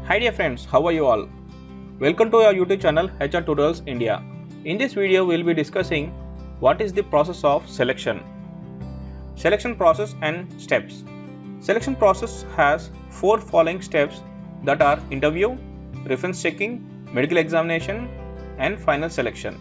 Hi dear friends, how are you all? Welcome to our YouTube channel HR Tutorials India. In this video, we will be discussing what is the process of selection. Selection process and steps. Selection process has 4 following steps that are interview, reference checking, medical examination and final selection.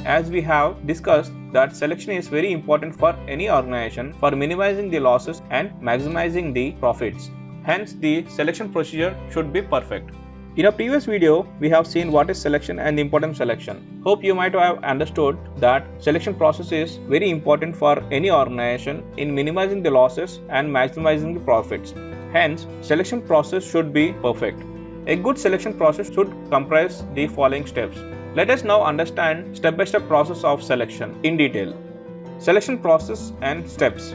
As we have discussed that selection is very important for any organization for minimizing the losses and maximizing the profits. Hence, the selection procedure should be perfect. In a previous video, we have seen what is selection and the importance of selection. Hope you might have understood that selection process is very important for any organization in minimizing the losses and maximizing the profits. Hence, selection process should be perfect. A good selection process should comprise the following steps. Let us now understand step-by-step process of selection in detail. Selection process and steps.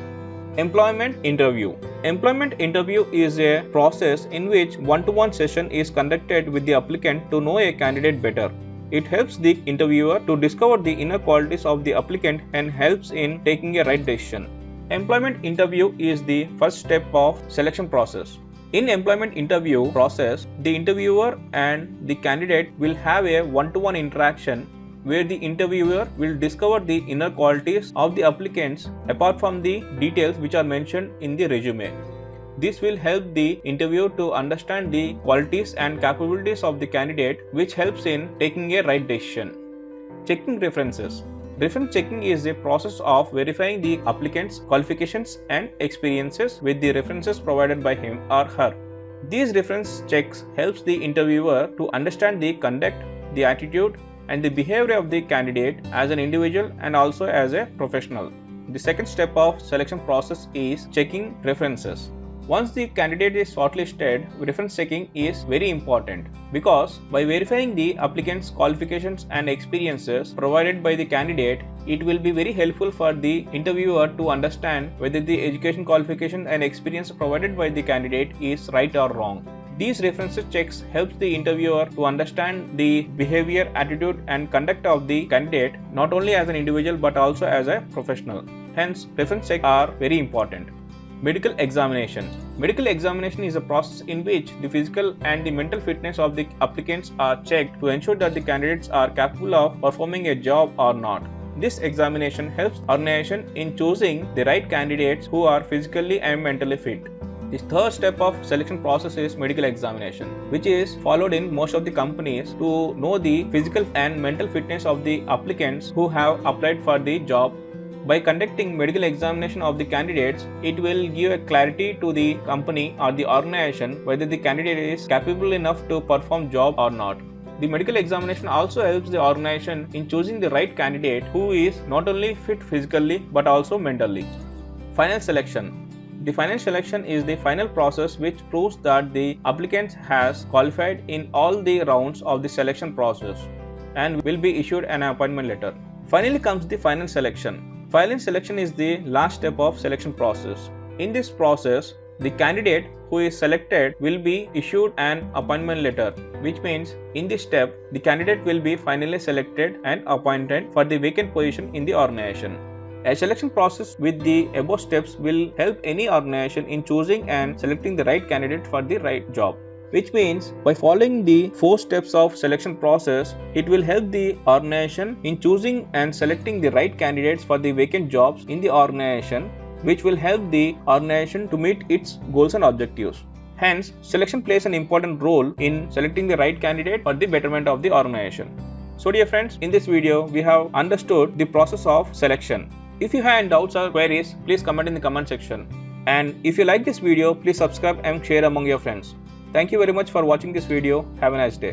Employment interview. Employment interview is a process in which one-to-one session is conducted with the applicant to know a candidate better. It helps the interviewer to discover the inner qualities of the applicant and helps in taking a right decision. Employment interview is the first step of selection process. In employment interview process, the interviewer and the candidate will have a one-to-one interaction where the interviewer will discover the inner qualities of the applicants apart from the details which are mentioned in the resume. This will help the interviewer to understand the qualities and capabilities of the candidate, which helps in taking a right decision. Checking references. Reference checking is a process of verifying the applicant's qualifications and experiences with the references provided by him or her. These reference checks helps the interviewer to understand the conduct, the attitude, and the behavior of the candidate as an individual and also as a professional. The second step of selection process is checking references. Once the candidate is shortlisted, reference checking is very important because by verifying the applicant's qualifications and experiences provided by the candidate, it will be very helpful for the interviewer to understand whether the education qualification and experience provided by the candidate is right or wrong. These reference checks helps the interviewer to understand the behavior, attitude and conduct of the candidate not only as an individual but also as a professional. Hence, reference checks are very important. Medical examination. Medical examination is a process in which the physical and the mental fitness of the applicants are checked to ensure that the candidates are capable of performing a job or not. This examination helps organization in choosing the right candidates who are physically and mentally fit. The third step of selection process is medical examination, which is followed in most of the companies to know the physical and mental fitness of the applicants who have applied for the job. By conducting medical examination of the candidates, it will give a clarity to the company or the organization whether the candidate is capable enough to perform job or not. The medical examination also helps the organization in choosing the right candidate who is not only fit physically but also mentally. Final selection. The final selection is the final process which proves that the applicant has qualified in all the rounds of the selection process and will be issued an appointment letter. Finally comes the final selection. Final selection is the last step of selection process. In this process, the candidate who is selected will be issued an appointment letter, which means in this step, the candidate will be finally selected and appointed for the vacant position in the organization. A selection process with the above steps will help any organization in choosing and selecting the right candidate for the right job. Which means by following the 4 steps of selection process, it will help the organization in choosing and selecting the right candidates for the vacant jobs in the organization, which will help the organization to meet its goals and objectives. Hence, selection plays an important role in selecting the right candidate for the betterment of the organization. So dear friends, in this video, we have understood the process of selection. If you have any doubts or queries, please comment in the comment section. And if you like this video, please subscribe and share among your friends. Thank you very much for watching this video. Have a nice day.